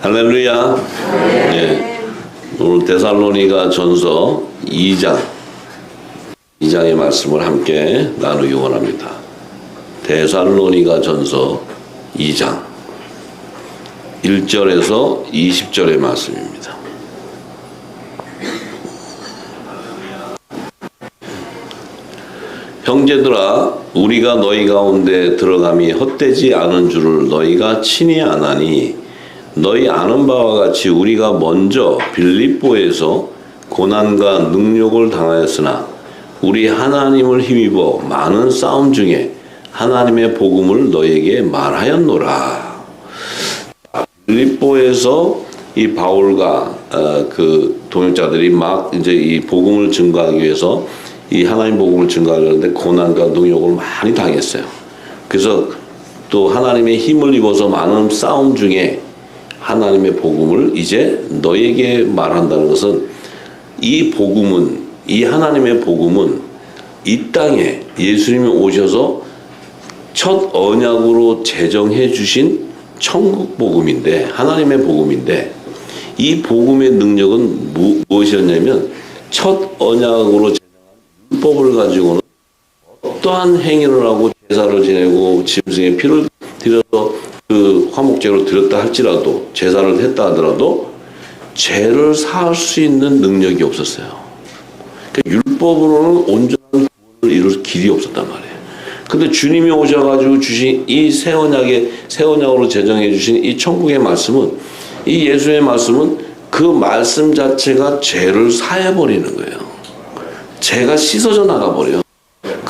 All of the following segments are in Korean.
할렐루야. 네. 오늘 데살로니가 전서 2장의 말씀을 함께 나누기 원합니다. 데살로니가 전서 2장 1절에서 20절의 말씀입니다. 형제들아, 우리가 너희 가운데 들어감이 헛되지 않은 줄을 너희가 친히 아나니, 너희 아는 바와 같이 우리가 먼저 빌립보에서 고난과 능욕을 당하였으나 우리 하나님을 힘입어 많은 싸움 중에 하나님의 복음을 너희에게 말하였노라. 빌립보에서 이 바울과 그 동역자들이 막 이제 이 복음을 증거하기 위해서 이 하나님 복음을 증거하려는데 고난과 능욕을 많이 당했어요. 그래서 또 하나님의 힘을 입어서 많은 싸움 중에 하나님의 복음을 이제 너에게 말한다는 것은, 이 복음은, 이 하나님의 복음은 이 땅에 예수님이 오셔서 첫 언약으로 제정해 주신 천국 복음인데, 하나님의 복음인데, 이 복음의 능력은 무엇이었냐면, 첫 언약으로 제정한 율법을 가지고는 어떠한 행위를 하고 제사를 지내고 짐승의 피를 들여서 그 화목제로 드렸다 할지라도, 제사를 했다 하더라도 죄를 사할 수 있는 능력이 없었어요. 그러니까 율법으로는 온전한 구원을 이룰 길이 없었단 말이에요. 근데 주님이 오셔가지고 주신 이 새 언약으로 제정해 주신 이 천국의 말씀은, 이 예수의 말씀은 그 말씀 자체가 죄를 사해버리는 거예요. 죄가 씻어져 나가버려요.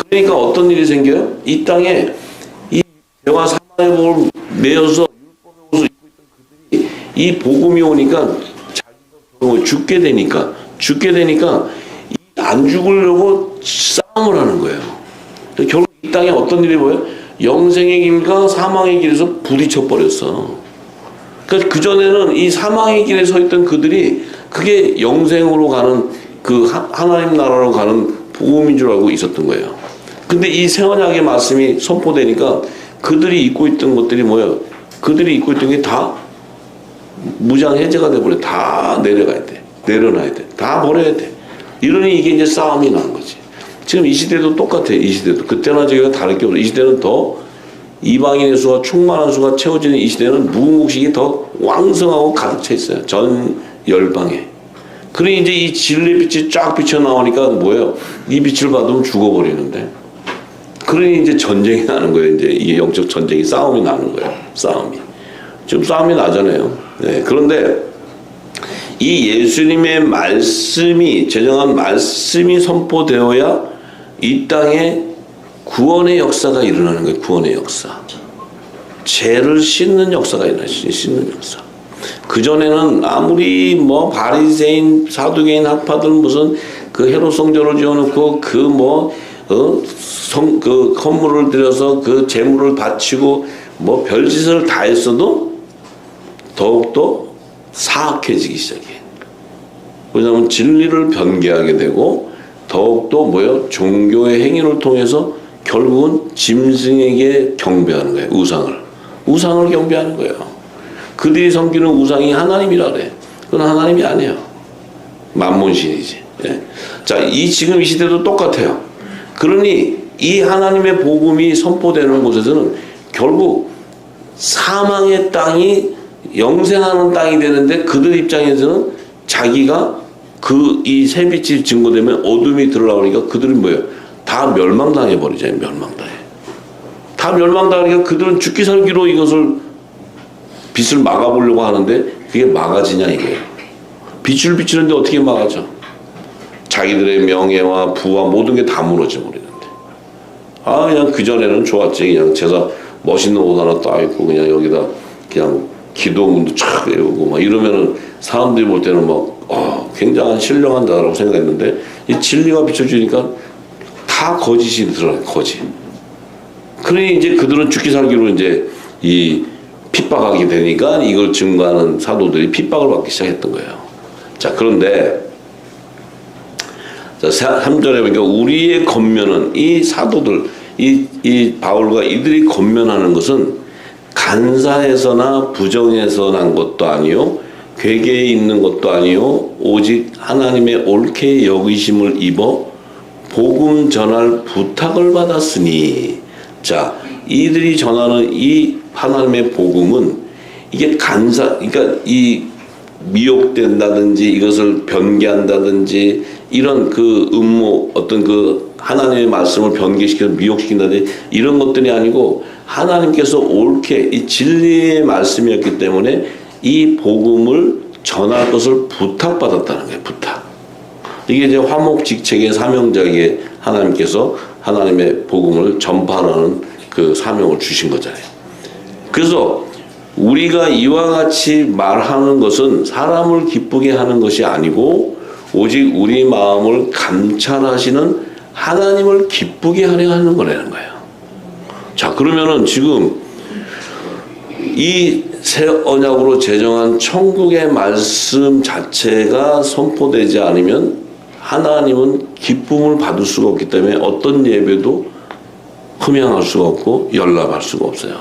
그러니까 어떤 일이 생겨요? 이 땅에 이 죄와 사망의 복을 매여서 율법의 옷을 입고 있던 그들이 이 복음이 오니까 자기가 죽게 되니까 안 죽으려고 싸움을 하는 거예요. 결국 이 땅에 어떤 일이 보여요? 영생의 길과 사망의 길에서 부딪혀 버렸어. 그러니까 그전에는 이 사망의 길에 서 있던 그들이 그게 영생으로 가는, 그 하나님 나라로 가는 복음인 줄 알고 있었던 거예요. 근데 이 새 언약의 말씀이 선포되니까 그들이 입고 있던 것들이 뭐예요? 그들이 입고 있던 게 다 무장해제가 돼버려. 다 내려가야 돼. 내려놔야 돼. 다 버려야 돼. 이러니 이게 이제 싸움이 나는 거지. 지금 이 시대도 똑같아요. 이 시대도. 그때나 저기가 다를 게 없어. 이 시대는 더 이방인의 수가, 충만한 수가 채워지는 이 시대는 무국식이 더 왕성하고 가득 차 있어요. 전 열방에. 그러니 이제 이 진리의 빛이 쫙 비쳐 나오니까 뭐예요? 이 빛을 받으면 죽어버리는데. 그러니 이제 전쟁이 나는 거예요. 이제 이 영적 전쟁이, 싸움이 나는 거예요. 싸움이. 지금 싸움이 나잖아요. 네. 그런데 이 예수님의 말씀이, 제정한 말씀이 선포되어야 이 땅에 구원의 역사가 일어나는 거예요. 구원의 역사. 죄를 씻는 역사가 일어나요. 씻는 역사. 그전에는 아무리 뭐 바리새인, 사두개인 학파들 무슨 그 헤롯 성전을 지어놓고 그 헌물을 들여서 그 제물을 바치고 뭐 별짓을 다 했어도 더욱더 사악해지기 시작해. 왜냐하면 진리를 변개하게 되고 더욱더 뭐요? 종교의 행위를 통해서 결국은 짐승에게 경배하는 거예요. 우상을 경배하는 거예요. 그들이 섬기는 우상이 하나님이라 그래. 그건 하나님이 아니에요. 만몬신이지. 예. 자, 지금 이 시대도 똑같아요. 그러니 이 하나님의 복음이 선포되는 곳에서는 결국 사망의 땅이 영생하는 땅이 되는데, 그들 입장에서는 자기가 이 새빛이 증거되면 어둠이 들어나오니까 그들은 뭐예요? 다 멸망당해 버리잖아요. 다 멸망당하니까 그들은 죽기 살기로 이것을 빛을 막아보려고 하는데 그게 막아지냐 이거예요. 빛을 비추는데 어떻게 막아져? 자기들의 명예와 부와 모든 게 다 무너져 버리는데. 그냥 그전에는 좋았지. 그냥 제사 멋있는 옷 하나 딱 입고 그냥 여기다 그냥 기도문도 촥 외우고 막 이러면은 사람들이 볼 때는 막 굉장한 신령한 자라고 생각했는데, 이 진리가 비춰주니까 다 거짓이 드러나요. 거짓. 그러니 이제 그들은 죽기 살기로 이제 이 핍박하게 되니까 이걸 증거하는 사도들이 핍박을 받기 시작했던 거예요. 자, 그런데 3절에 보니까 우리의 권면은, 이 사도들, 이 바울과 이들이 권면하는 것은 간사해서나 부정해서 난 것도 아니요 괴계에 있는 것도 아니요 오직 하나님의 옳게 여기심을 입어 복음 전할 부탁을 받았으니. 자, 이들이 전하는 이 하나님의 복음은 이게 그러니까 이 미혹된다든지 이것을 변개한다든지 이런 그 음모 어떤 그 하나님의 말씀을 변개시켜서 미혹시킨다든지 이런 것들이 아니고 하나님께서 옳게 이 진리의 말씀이었기 때문에 이 복음을 전할 것을 부탁받았다는 거예요. 부탁. 이게 이제 화목직책의 사명자에게 하나님께서 하나님의 복음을 전파하는 그 사명을 주신 거잖아요. 그래서 우리가 이와 같이 말하는 것은 사람을 기쁘게 하는 것이 아니고 오직 우리 마음을 감찰하시는 하나님을 기쁘게 하려 하는 거라는 거예요. 자, 그러면은 지금 이 새 언약으로 제정한 천국의 말씀 자체가 선포되지 않으면 하나님은 기쁨을 받을 수가 없기 때문에 어떤 예배도 흠양할 수가 없고 연락할 수가 없어요.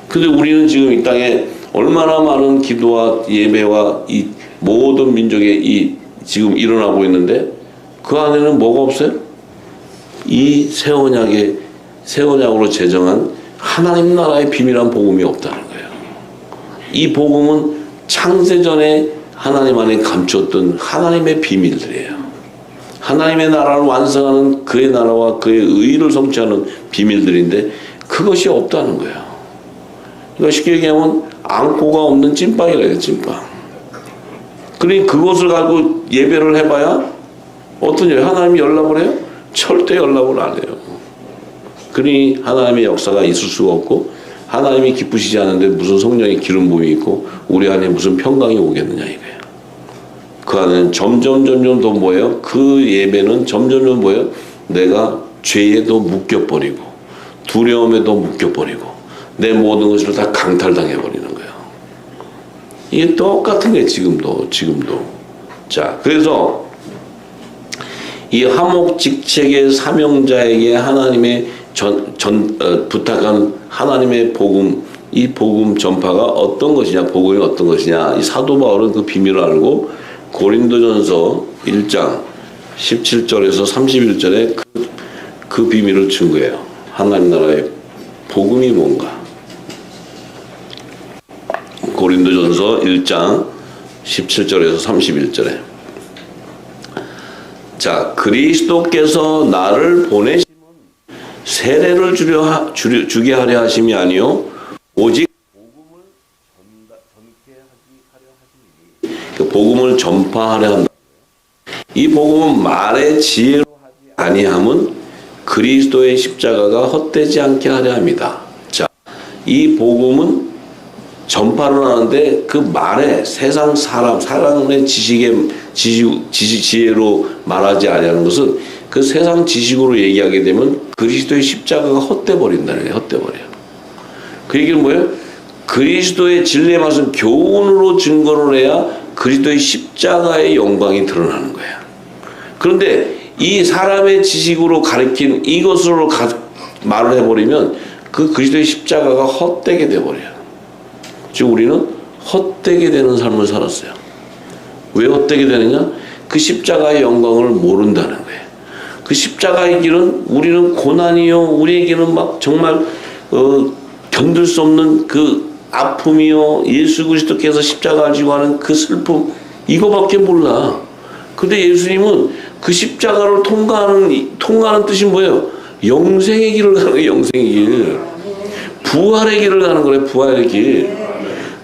근데 우리는 지금 이 땅에 얼마나 많은 기도와 예배와 이 모든 민족의 이 지금 일어나고 있는데 그 안에는 뭐가 없어요? 이 새 언약으로 제정한 하나님 나라의 비밀한 복음이 없다는 거예요. 이 복음은 창세전에 하나님 안에 감췄던 하나님의 비밀들이에요. 하나님의 나라를 완성하는 그의 나라와 그의 의를 성취하는 비밀들인데 그것이 없다는 거예요. 그러니까 쉽게 얘기하면 앙코가 없는 찐빵이라 해요. 찐빵. 그러니 그것을 가지고 예배를 해봐야 어떤 일 하나님이 연락을 해요? 절대 연락을 안 해요. 그러니 하나님의 역사가 있을 수가 없고 하나님이 기쁘시지 않은데 무슨 성령의 기름 부음이 있고 우리 안에 무슨 평강이 오겠느냐 이거예요. 그 안에는 점점 더 뭐예요? 그 예배는 점점 뭐예요? 내가 죄에도 묶여버리고 두려움에도 묶여버리고 내 모든 것을 다 강탈당해버리는 거예요. 이게 똑같은 게 지금도. 자, 그래서 이 화목직책의 사명자에게 하나님의 부탁한 하나님의 복음, 이 복음 전파가 어떤 것이냐, 복음이 어떤 것이냐, 이 사도 바울은 그 비밀을 알고 고린도전서 1장 17절에서 31절에 그 비밀을 증거해요. 하나님 나라의 복음이 뭔가. 고린도전서 1장 17절에서 31절에 자, 그리스도께서 나를 보내심은 세례를 주게 하려 하심이 아니요 오직 복음을 복음을 전파하려 한다. 이 복음은 말의 지혜로 하지 아니함은 그리스도의 십자가가 헛되지 않게 하려 합니다. 자, 이 복음은 전파를 하는데 그 말에 세상 사람의 지혜로 말하지 아니하는 것은 그 세상 지식으로 얘기하게 되면 그리스도의 십자가가 헛돼 버린다는 거예요. 헛돼 버려요. 그 얘기는 뭐예요? 그리스도의 진리의 말씀 교훈으로 증거를 해야 그리스도의 십자가의 영광이 드러나는 거예요. 그런데 이 사람의 지식으로 가르친 이것으로 말을 해버리면 그 그리스도의 십자가가 헛되게 돼버려요. 즉 우리는 헛되게 되는 삶을 살았어요. 왜 헛되게 되느냐? 그 십자가의 영광을 모른다는 거예요. 그 십자가의 길은 우리는 고난이요, 우리에게는 막 정말 견딜 수 없는 그 아픔이요, 예수 그리스도께서 십자가를 지고 하는 그 슬픔, 이거밖에 몰라. 근데 예수님은 그 십자가를 통과하는 뜻이 뭐예요? 영생의 길을 가는 거예요. 영생의 길. 부활의 길을 가는 거예요. 부활의 길.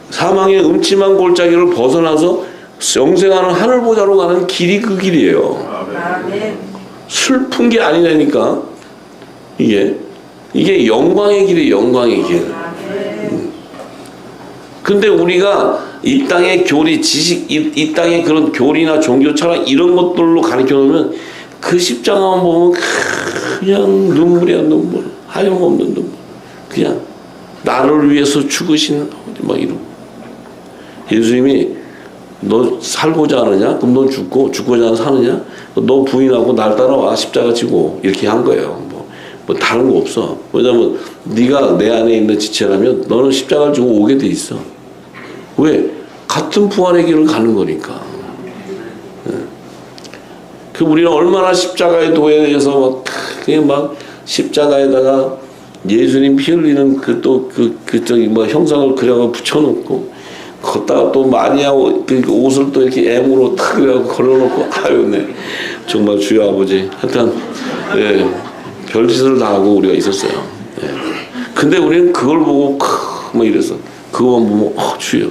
사망의 음침한 골짜기를 벗어나서 영생하는 하늘보좌로 가는 길이 그 길이에요. 슬픈 게 아니라니까. 이게 영광의 길이에요. 영광의 길. 근데 우리가 이 땅의 교리, 지식, 이 땅의 그런 교리나 종교 철학 이런 것들로 가르쳐 놓으면 그 십자가만 보면 그냥 눈물이야, 눈물. 하염없는 눈물. 그냥 나를 위해서 죽으시는 막 이러고. 예수님이 너 살고자 하느냐? 그럼 너 죽고자 사느냐? 너 부인하고 날 따라와 십자가 지고 이렇게 한 거예요. 뭐 다른 거 없어. 왜냐면 네가 내 안에 있는 지체라면 너는 십자가를 지고 오게 돼 있어. 왜? 같은 부활의 길을 가는 거니까. 그 우리는 얼마나 십자가의 도에 대해서 막 그냥 막 십자가에다가 예수님 피 흘리는 그 저기 뭐 형상을 그려가 붙여놓고 걷다가 또 마리아 그 옷을 또 이렇게 M으로 탁 그려갖고 걸어놓고 아유 네 정말 주여 아버지 하여튼 예, 별짓을 다 하고 우리가 있었어요. 예. 근데 우리는 그걸 보고 뭐 이래서 그거만 보면 주여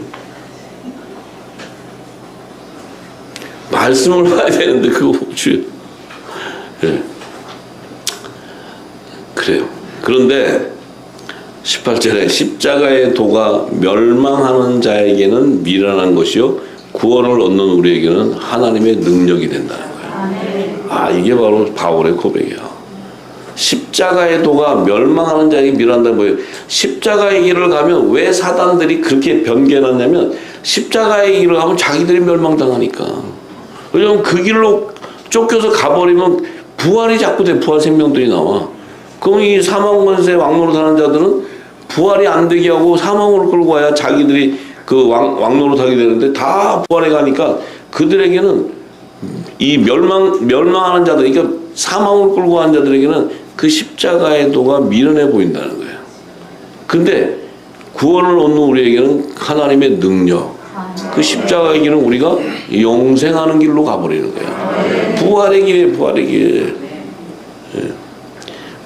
말씀을 봐야 되는데 그거 주여 예. 그래요. 그런데 18절에 십자가의 도가 멸망하는 자에게는 미련한 것이요 구원을 얻는 우리에게는 하나님의 능력이 된다는 거예요. 아 이게 바로 바울의 고백이야. 십자가의 도가 멸망하는 자에게 미련한다는 거예요. 십자가의 길을 가면 왜 사단들이 그렇게 변개해놨냐면 십자가의 길을 가면 자기들이 멸망당하니까. 왜냐면 그 길로 쫓겨서 가버리면 부활이 자꾸 돼. 부활 생명들이 나와. 그럼 이 사망 권세 왕노릇 하는 자들은 부활이 안 되게 하고 사망으로 끌고 와야 자기들이 그 왕노릇 하게 되는데 다 부활해 가니까 그들에게는 이 멸망하는 자들, 그러니까 사망으로 끌고 가는 자들에게는 그 십자가의 도가 미련해 보인다는 거예요. 근데 구원을 얻는 우리에게는 하나님의 능력, 그 십자가의 길은 우리가 영생하는 길로 가버리는 거예요. 부활의 길이에요, 부활의 길.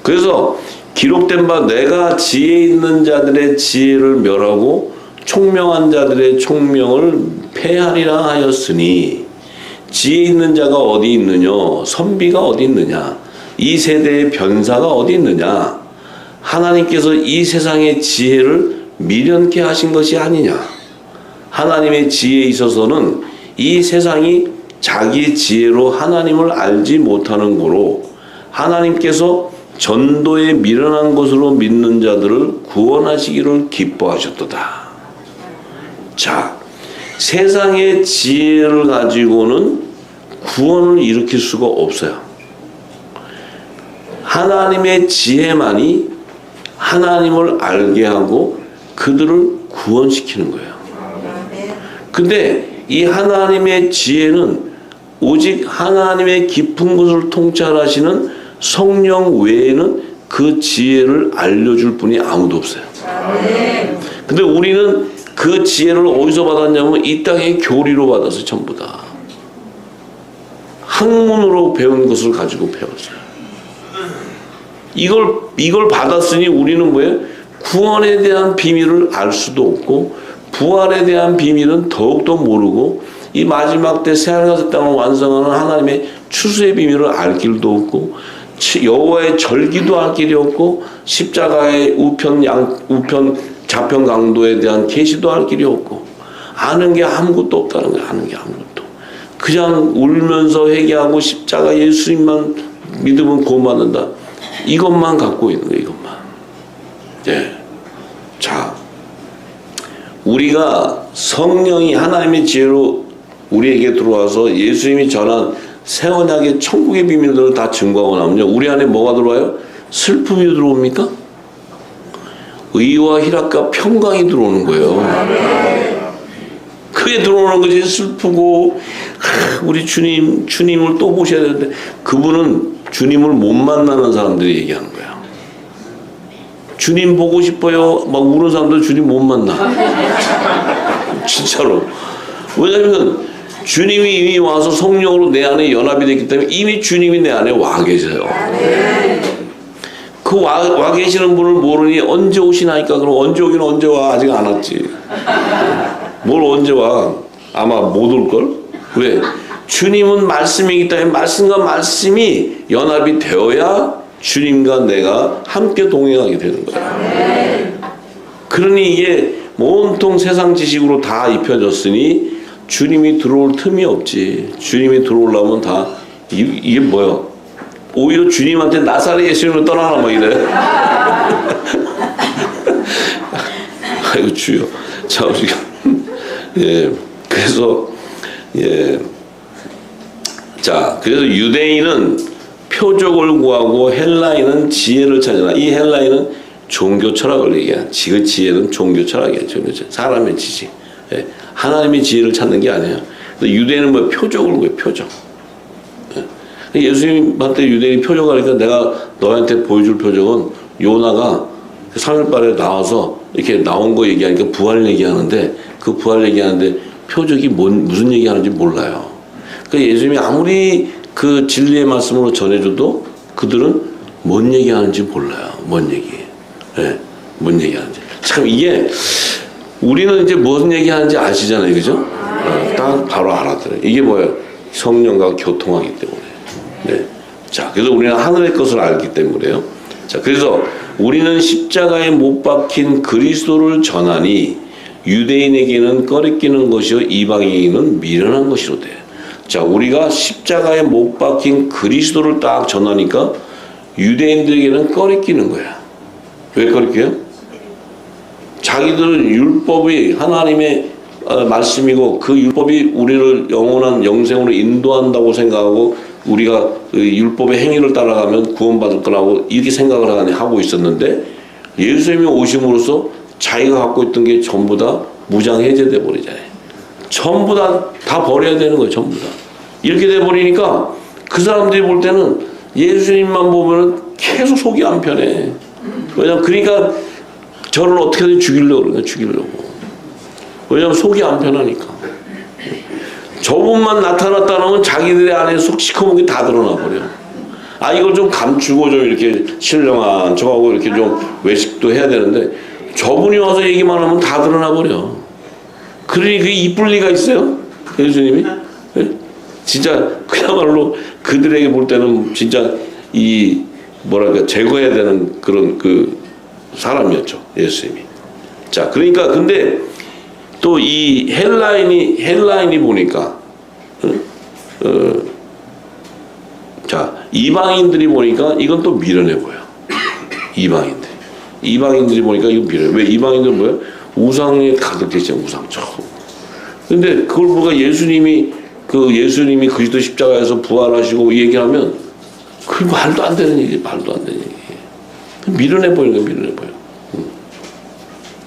그래서 기록된 바 내가 지혜 있는 자들의 지혜를 멸하고 총명한 자들의 총명을 폐하리라 하였으니 지혜 있는 자가 어디 있느냐 선비가 어디 있느냐 이 세대의 변사가 어디 있느냐 하나님께서 이 세상의 지혜를 미련케 하신 것이 아니냐 하나님의 지혜에 있어서는 이 세상이 자기 지혜로 하나님을 알지 못하는 고로 하나님께서 전도에 미련한 것으로 믿는 자들을 구원하시기를 기뻐하셨도다. 자, 세상의 지혜를 가지고는 구원을 일으킬 수가 없어요. 하나님의 지혜만이 하나님을 알게 하고 그들을 구원시키는 거예요. 근데 이 하나님의 지혜는 오직 하나님의 깊은 것을 통찰하시는 성령 외에는 그 지혜를 알려줄 분이 아무도 없어요. 근데 우리는 그 지혜를 어디서 받았냐면 이 땅의 교리로 받아서 전부 다 학문으로 배운 것을 가지고 배웠어요. 이걸 받았으니 우리는 뭐예요? 구원에 대한 비밀을 알 수도 없고 부활에 대한 비밀은 더욱더 모르고 이 마지막 때 새하늘과 새 땅을 완성하는 하나님의 추수의 비밀을 알 길도 없고 여호와의 절기도 알 길이 없고 십자가의 우편 좌편 강도에 대한 계시도 알 길이 없고 아는 게 아무것도 없다는 거예요. 아는 게 아무것도. 그냥 울면서 회개하고 십자가 예수님만 믿으면 구원받는다. 이것만 갖고 있는 거예요. 이것만. 예. 자, 우리가 성령이 하나님의 지혜로 우리에게 들어와서 예수님이 전한 새 언약의 천국의 비밀들을 다 증거하고 나면요. 우리 안에 뭐가 들어와요? 슬픔이 들어옵니까? 의와 희락과 평강이 들어오는 거예요. 그게 들어오는 것이 슬프고 우리 주님을 또 보셔야 되는데 그분은 주님을 못 만나는 사람들이 얘기하는 거야. 주님 보고 싶어요. 막 우는 사람들 주님 못 만나. 진짜로. 왜냐면 주님이 이미 와서 성령으로 내 안에 연합이 됐기 때문에 이미 주님이 내 안에 와 계세요. 그 와 계시는 분을 모르니 언제 오시나니까 그럼 언제 오긴 언제 와? 아직 안 왔지. 뭘 언제 와? 아마 못 올걸? 왜? 주님은 말씀이기 때문에 말씀과 말씀이 연합이 되어야 주님과 내가 함께 동행하게 되는 거야. 그러니 이게 온통 세상 지식으로 다 입혀졌으니 주님이 들어올 틈이 없지. 주님이 들어오려면 다 이게 뭐야? 오히려 주님한테 나사렛 예수님을 떠나라 뭐 이래. 아이고 주여. 자 우리가 예 그래서 예 자 그래서 유대인은 표적을 구하고 헬라인은 지혜를 찾으나 이 헬라인은 종교 철학을 얘기하는 그 지혜는 종교 철학이에요. 사람의 지식. 예. 하나님의 지혜를 찾는 게 아니에요. 유대인은 뭐 표적을 구해요. 표적. 예. 예수님한테 유대인이 표적하니까 내가 너한테 보여줄 표적은 요나가 3일발에 나와서 이렇게 나온 거 얘기하니까 부활 얘기하는데 그 부활 얘기하는데 표적이 무슨 얘기하는지 몰라요. 그러니까 예수님이 아무리 그 진리의 말씀으로 전해줘도 그들은 뭔 얘기하는지 몰라요. 뭔 얘기예요. 네, 뭔 얘기하는지. 참 이게 우리는 이제 무슨 얘기하는지 아시잖아요. 그죠? 딱 바로 알아들어요. 이게 뭐예요? 성령과 교통하기 때문에. 네. 자, 그래서 우리는 하늘의 것을 알기 때문에요. 자, 그래서 우리는 십자가에 못 박힌 그리스도를 전하니 유대인에게는 꺼리끼는 것이요 이방인에게는 미련한 것이로 돼. 자, 우리가 십자가에 못 박힌 그리스도를 딱 전하니까 유대인들에게는 꺼리끼는 거야. 왜 꺼리껴요? 자기들은 율법이 하나님의 말씀이고 그 율법이 우리를 영원한 영생으로 인도한다고 생각하고 우리가 그 율법의 행위를 따라가면 구원받을 거라고 이렇게 생각을 하고 있었는데 예수님이 오심으로써 자기가 갖고 있던 게 전부 다 무장해제돼 버리잖아요. 전부 다 버려야 되는 거예요. 전부 다. 이렇게 돼 버리니까 그 사람들이 볼 때는 예수님만 보면은 계속 속이 안 편해. 왜냐면 그러니까 저를 어떻게든 죽이려고 그러는 거야. 죽이려고. 왜냐면 속이 안 편하니까. 저분만 나타났다 하면 자기들의 안에 속 시커먼 게 다 드러나 버려. 아, 이걸 좀 감추고 좀 이렇게 신령한 척하고 이렇게 좀 외식도 해야 되는데 저분이 와서 얘기만 하면 다 드러나 버려. 그러니 그게 이쁠 리가 있어요? 예수님이? 네? 진짜 그야말로 그들에게 볼 때는 진짜 이 뭐랄까 제거해야 되는 그런 그 사람이었죠. 예수님이. 자, 그러니까 근데 또 이 헬라인이 보니까 자, 이방인들이 보니까 이건 또 미련해 보여. 이방인들이 보니까 이거 미련해. 왜? 이방인들은 뭐예요? 우상에 가득 있잖아요. 우상처럼. 근데 그걸 보고 예수님이 그리스도 십자가에서 부활하시고 얘기하면 그 말도 안 되는 얘기, 말도 안 되는 얘기. 미련해 보이는 거예요. 미련해 보여.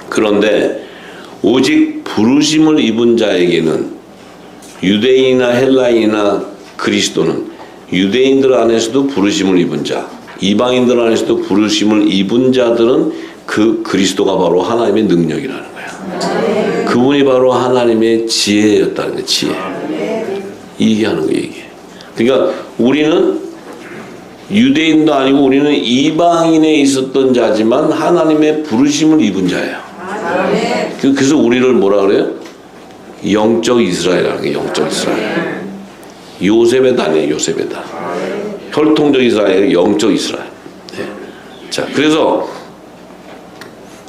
그런데 오직 부르심을 입은 자에게는 유대인이나 헬라인이나 그리스도는 유대인들 안에서도 부르심을 입은 자, 이방인들 안에서도 부르심을 입은 자들은 그 그리스도가 바로 하나님의 능력이라는 거야. 그분이 바로 하나님의 지혜였다는 거야. 지혜. 얘기하는 거예요. 이게. 그러니까 우리는 유대인도 아니고 우리는 이방인에 있었던 자지만 하나님의 부르심을 입은 자예요. 그래서 우리를 뭐라 그래요? 영적 이스라엘이라는 게 영적 이스라엘. 요셉의 단이에요. 요셉의 단. 혈통적 이스라엘, 영적 이스라엘. 네. 자, 그래서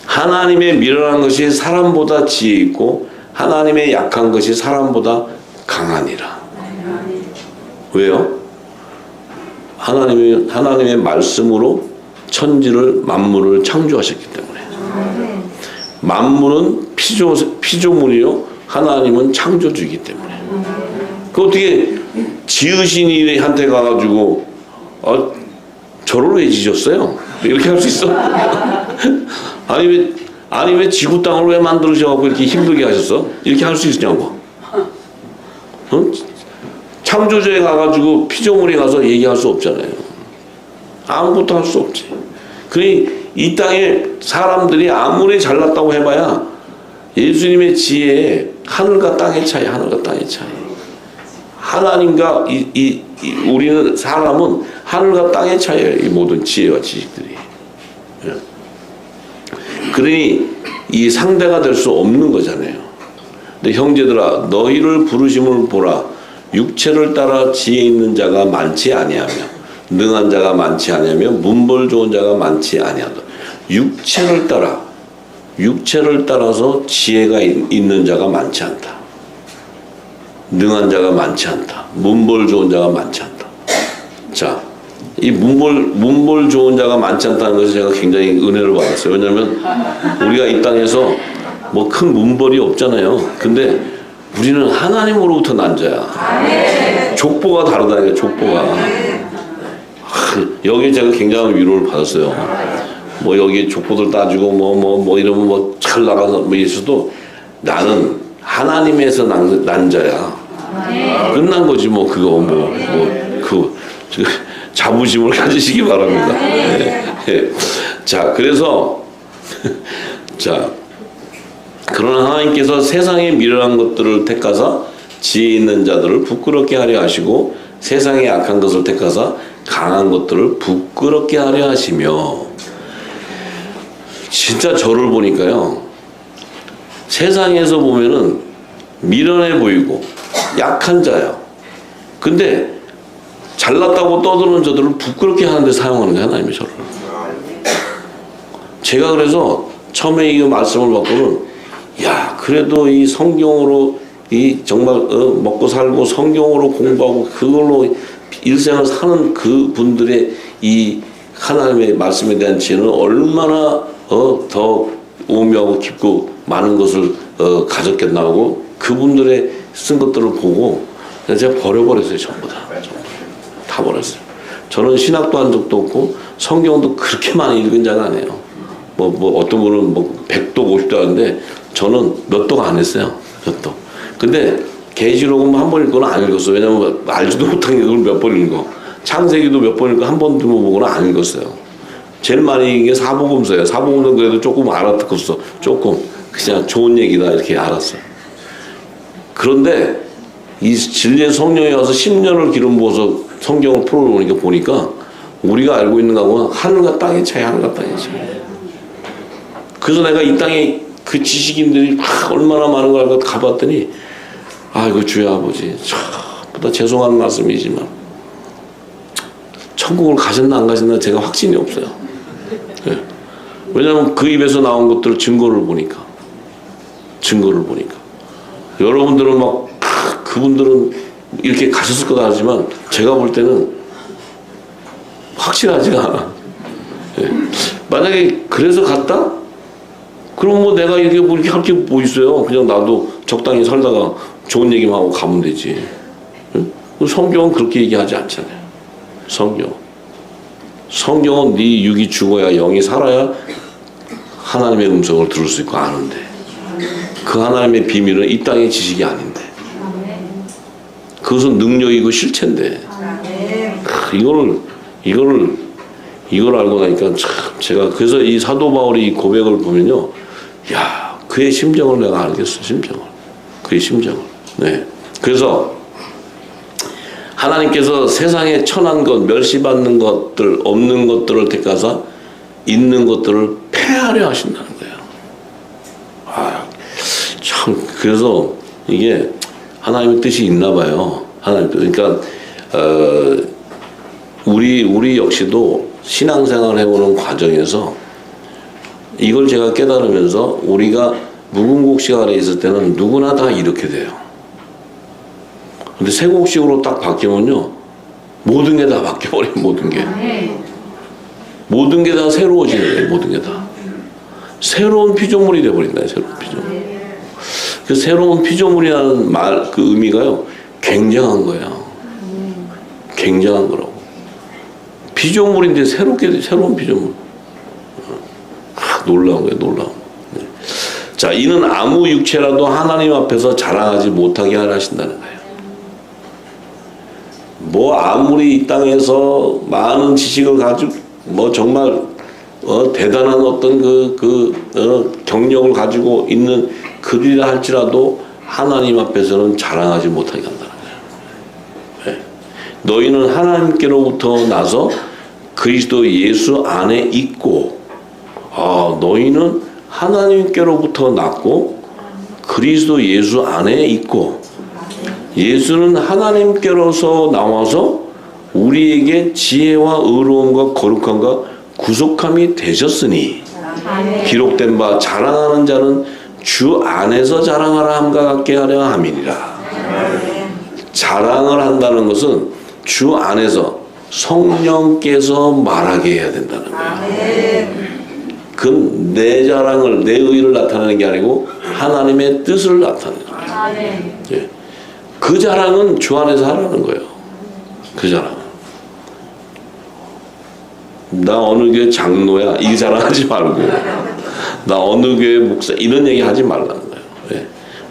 하나님의 미련한 것이 사람보다 지혜 있고 하나님의 약한 것이 사람보다 강하니라. 왜요? 하나님의 말씀으로 천지를 만물을 창조하셨기 때문에. 만물은 피조물이요, 하나님은 창조주이기 때문에. 그 어떻게 지으신 이한테 가가지고 저를 왜 지셨어요? 이렇게 할 수 있어? 아니 왜 지구 땅을 왜 만들으셔갖고 이렇게 힘들게 하셨어? 이렇게 할 수 있냐고. 응? 창조주에 가가지고 피조물에 가서 얘기할 수 없잖아요. 아무것도 할 수 없지. 그러니 이 땅에 사람들이 아무리 잘났다고 해봐야 예수님의 지혜에 하늘과 땅의 차이, 하늘과 땅의 차이. 하나님과 우리는 사람은 하늘과 땅의 차이예요. 이 모든 지혜와 지식들이. 그러니 이 상대가 될 수 없는 거잖아요. 근데 형제들아, 너희를 부르심을 보라. 육체를 따라 지혜 있는 자가 많지 아니하며 능한 자가 많지 아니하며 문벌 좋은 자가 많지 아니하다. 육체를 따라서 지혜가 있는 자가 많지 않다. 능한 자가 많지 않다. 문벌 좋은 자가 많지 않다. 자, 이 문벌 좋은 자가 많지 않다는 것을 제가 굉장히 은혜를 받았어요. 왜냐하면 우리가 이 땅에서 뭐 큰 문벌이 없잖아요. 근데 우리는 하나님으로부터 난 자야. 족보가 다르다니까, 족보가. 여기 제가 굉장한 위로를 받았어요. 뭐 여기 족보들 따지고 뭐 이러면 뭐 잘 나가서 뭐 있어도 나는 하나님에서 난 자야. 끝난 거지 뭐 그거 자부심을 가지시기 바랍니다. 네. 자, 그래서 자, 그러나 하나님께서 세상의 미련한 것들을 택하사 지혜 있는 자들을 부끄럽게 하려 하시고 세상의 악한 것을 택하사 강한 것들을 부끄럽게 하려 하시며. 진짜 저를 보니까요, 세상에서 보면은 미련해 보이고 약한 자야. 근데 잘났다고 떠드는 저들을 부끄럽게 하는데 사용하는 거야, 하나님이 저를. 제가 그래서 처음에 이 말씀을 받고는, 야, 그래도 이 성경으로 이 정말 먹고 살고 성경으로 공부하고 그걸로 일생을 사는 그 분들의 이 하나님의 말씀에 대한 지혜는 얼마나 더 오묘하고 깊고 많은 것을 가졌겠나 하고 그분들의 쓴 것들을 보고 제가 버려버렸어요. 전부 다 버렸어요. 저는 신학도 한 적도 없고 성경도 그렇게 많이 읽은 자가 아니에요. 뭐 어떤 분은 뭐 100도 50도 하는데 저는 몇 도가 안 했어요. 몇 도. 근데 계시록은 한 번 읽거나 안 읽었어요. 왜냐면 알지도 못한 걸 몇 번 읽어. 창세기도 몇 번 읽고 한 번도 못 보거나 안 읽었어요. 제일 많이 읽은 게 사복음서예요. 사복음서는 그래도 조금 알아듣었어. 조금 그냥 좋은 얘기다 이렇게 알았어요. 그런데 이 진리의 성령이 와서 10년을 기름 부어서 성경을 풀어보니까 보니까 우리가 알고 있는 거하고는 하늘과 땅의 차이, 하늘과 땅의 차이. 그래서 내가 이 땅에 그 지식인들이 얼마나 많은 걸 알고 가봤더니, 아이고 주여 아버지, 참보다 죄송한 말씀이지만 천국을 가셨나 안 가셨나 제가 확신이 없어요. 네. 왜냐하면 그 입에서 나온 것들을 증거를 보니까 여러분들은 막 그분들은 이렇게 가셨을 거다 하지만 제가 볼 때는 확실하지가 않아. 네. 만약에 그래서 갔다? 그럼 뭐 내가 이렇게 뭐 이렇게 할 게 뭐 있어요? 그냥 나도 적당히 살다가 좋은 얘기만 하고 가면 되지. 네? 성경은 그렇게 얘기하지 않잖아요. 성경은 네 육이 죽어야 영이 살아야 하나님의 음성을 들을 수 있고 아는데 그 하나님의 비밀은 이 땅의 지식이 아닌데 그것은 능력이고 실체인데 이걸 알고 나니까 참 제가 그래서 이 사도 바울이 이 고백을 보면요, 야, 그의 심정을 내가 알겠어. 그의 심정을. 네. 그래서 하나님께서 세상에 천한 것, 멸시받는 것들, 없는 것들을 택하사 있는 것들을 폐하려 하신다는 거예요. 아, 참, 그래서 이게 하나님의 뜻이 있나 봐요. 하나님 뜻. 그러니까, 우리 역시도 신앙생활을 해오는 과정에서 이걸 제가 깨달으면서 우리가 무궁국식 아래 있을 때는 누구나 다 이렇게 돼요. 근데 세곡식으로 딱 바뀌면요, 모든 게 다 바뀌어버려요. 모든 게 다 새로워지는 거예요. 모든 게 다 새로운 피조물이 돼버린다. 새로운 피조물. 그 새로운 피조물이라는 말, 그 의미가요, 굉장한 거예요. 굉장한 거라고. 피조물인데 새로운 피조물. 놀라운 거예요. 놀라운 거. 네. 자, 이는 아무 육체라도 하나님 앞에서 자랑하지 못하게 하신다는 거예요. 뭐 아무리 이 땅에서 많은 지식을 가지고 뭐 정말 대단한 어떤 경력을 가지고 있는 그들이라 할지라도 하나님 앞에서는 자랑하지 못하게 한다는 거예요. 네. 너희는 하나님께로부터 나서 그리스도 예수 안에 있고, 너희는 하나님께로부터 났고 그리스도 예수 안에 있고, 예수는 하나님께로서 나와서 우리에게 지혜와 의로움과 거룩함과 구속함이 되셨으니 기록된 바 자랑하는 자는 주 안에서 자랑하라 함과 같게 하려 함이니라. 자랑을 한다는 것은 주 안에서 성령께서 말하게 해야 된다는 거예요. 그건 내 자랑을, 내 의를 나타내는 게 아니고 하나님의 뜻을 나타내는 거예요. 예. 그 자랑은 주 안에서 하라는 거예요. 그 자랑은. 나 어느 교회 장로야 이 자랑하지 말고 나 어느 교회 목사 이런 얘기 하지 말라는 거예요. 예.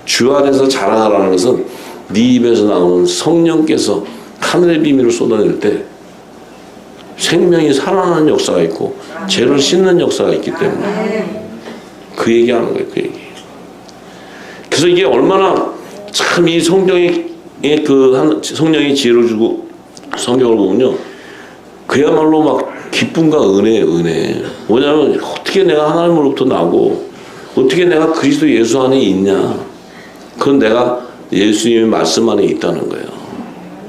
주 안에서 자랑하라는 것은 네 입에서 나오는 성령께서 하늘의 비밀을 쏟아낼 때 생명이 살아나는 역사가 있고 죄를 씻는 역사가 있기 때문에 그 얘기하는 거예요. 그 얘기. 그래서 이게 얼마나 참 이 성경의 성령이 지혜를 주고 성경을 보면요 그야말로 막 기쁨과 은혜예요. 은혜. 뭐냐면 어떻게 내가 하나님으로부터 나고 어떻게 내가 그리스도 예수 안에 있냐. 그건 내가 예수님의 말씀 안에 있다는 거예요.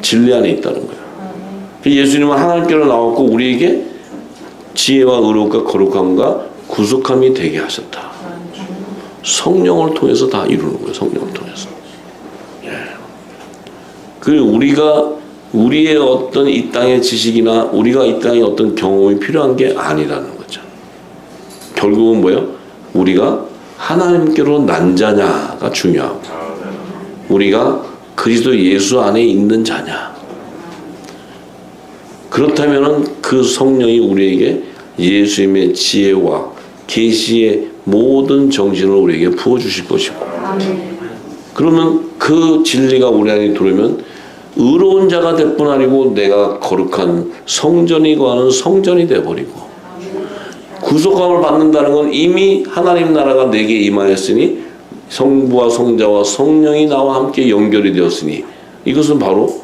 진리 안에 있다는 거예요. 예수님은 하나님께로 나왔고 우리에게 지혜와 의롭과 거룩함과 구속함이 되게 하셨다. 성령을 통해서 다 이루는 거예요. 성령을 통해서. 예. 그리고 우리의 어떤 이 땅의 지식이나 우리가 이 땅의 어떤 경험이 필요한 게 아니라는 거죠. 결국은 뭐예요? 우리가 하나님께로 난 자냐가 중요하고 우리가 그리스도 예수 안에 있는 자냐. 그렇다면은 그 성령이 우리에게 예수님의 지혜와 계시의 모든 정신을 우리에게 부어주실 것이고 그러면 그 진리가 우리 안에 들어오면 의로운 자가 될 뿐 아니고 내가 거룩한 성전이 거하는 성전이 되어버리고 구속함을 받는다는 건 이미 하나님 나라가 내게 임하였으니 성부와 성자와 성령이 나와 함께 연결이 되었으니 이것은 바로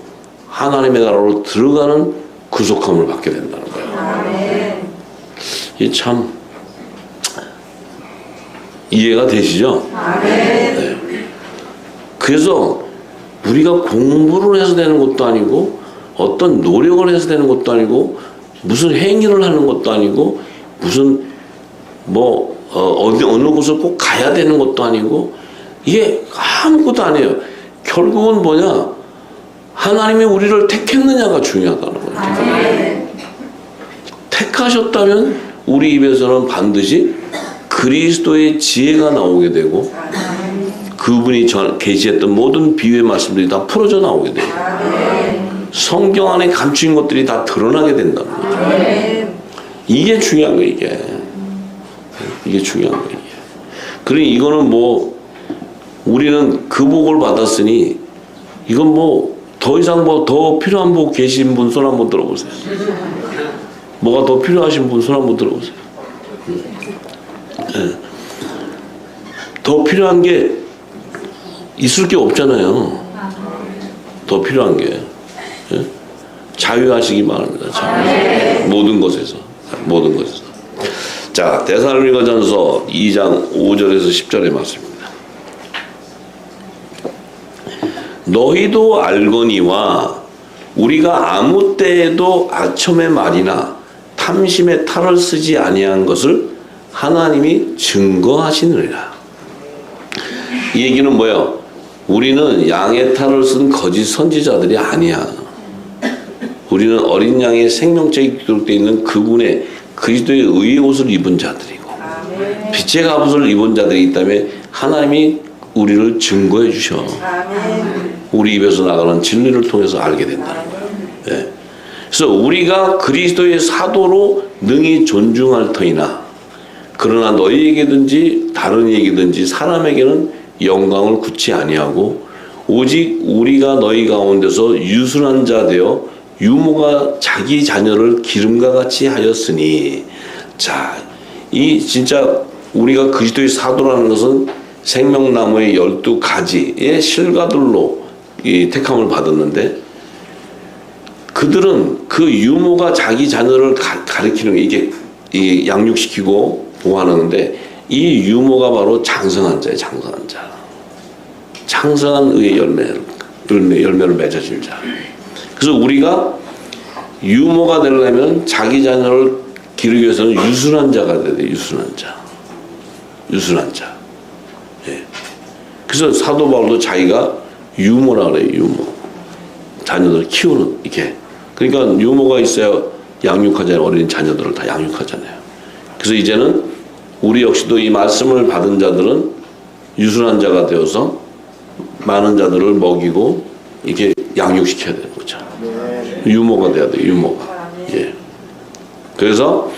하나님의 나라로 들어가는 구속함을 받게 된다는 거예요. 이게 참 이해가 되시죠? 네. 그래서 우리가 공부를 해서 되는 것도 아니고 어떤 노력을 해서 되는 것도 아니고 무슨 행위를 하는 것도 아니고 무슨 어느 곳을 꼭 가야 되는 것도 아니고 이게 아무것도 아니에요. 결국은 뭐냐? 하나님이 우리를 택했느냐가 중요하다는 거예요. 택하셨다면 우리 입에서는 반드시 그리스도의 지혜가 나오게 되고 그분이 계시했던 모든 비유의 말씀들이 다 풀어져 나오게 돼요. 성경 안에 감추인 것들이 다 드러나게 된다는 거죠. 이게 중요한 거예요. 이게 중요한 거예요. 그러니 이거는 우리는 그 복을 받았으니 이건 더 이상 더 필요한 복 계신 분 손 한번 들어보세요. 뭐가 더 필요하신 분 손 한번 들어보세요. 더 필요한 게 있을 게 없잖아요. 더 필요한 게 자유하시기 바랍니다. 자유. 모든 것에서. 자, 데살로니가전서 2장 5절에서 10절의 말씀입니다. 너희도 알거니와 우리가 아무 때에도 아첨의 말이나 탐심의 탈을 쓰지 아니한 것을 하나님이 증거하시느니라. 이 얘기는 뭐예요? 우리는 양의 탈을 쓴 거짓 선지자들이 아니야. 우리는 어린 양의 생명책이 기록되어 있는 그분의 그리스도의 의의 옷을 입은 자들이고 빛의 갑옷을 입은 자들이기 때문에 하나님이 우리를 증거해 주셔. 우리 입에서 나가는 진리를 통해서 알게 된다는 거예요. 네. 그래서 우리가 그리스도의 사도로 능히 존중할 터이나 그러나 너희에게든지 다른 이에게든지 사람에게는 영광을 굳이 아니하고 오직 우리가 너희 가운데서 유순한 자 되어 유모가 자기 자녀를 기름과 같이 하였으니 자, 이 진짜 우리가 그리스도의 사도라는 것은 생명나무의 12가지의 실과들로 이 택함을 받았는데 그들은 그 유모가 자기 자녀를 가리키는 게 이게 양육시키고 보호하는데 이 유모가 바로 장성한 자예요. 장성한 자. 장성한 의의 열매를 맺어줄 자. 그래서 우리가 유모가 되려면 자기 자녀를 기르기 위해서는 유순한 자가 돼야 돼요. 유순한 자. 유순한 자. 예. 그래서 사도 바울도 자기가 유모라 그래요. 유모. 자녀들을 키우는 이렇게. 그러니까 유모가 있어야 양육하잖아요. 어린 자녀들을 다 양육하잖아요. 그래서 이제는 우리 역시도 이 말씀을 받은 자들은 유순한 자가 되어서 많은 자들을 먹이고 이렇게 양육시켜야 되는 거죠. 유모가 돼야 돼요. 유모가. 예. 그래서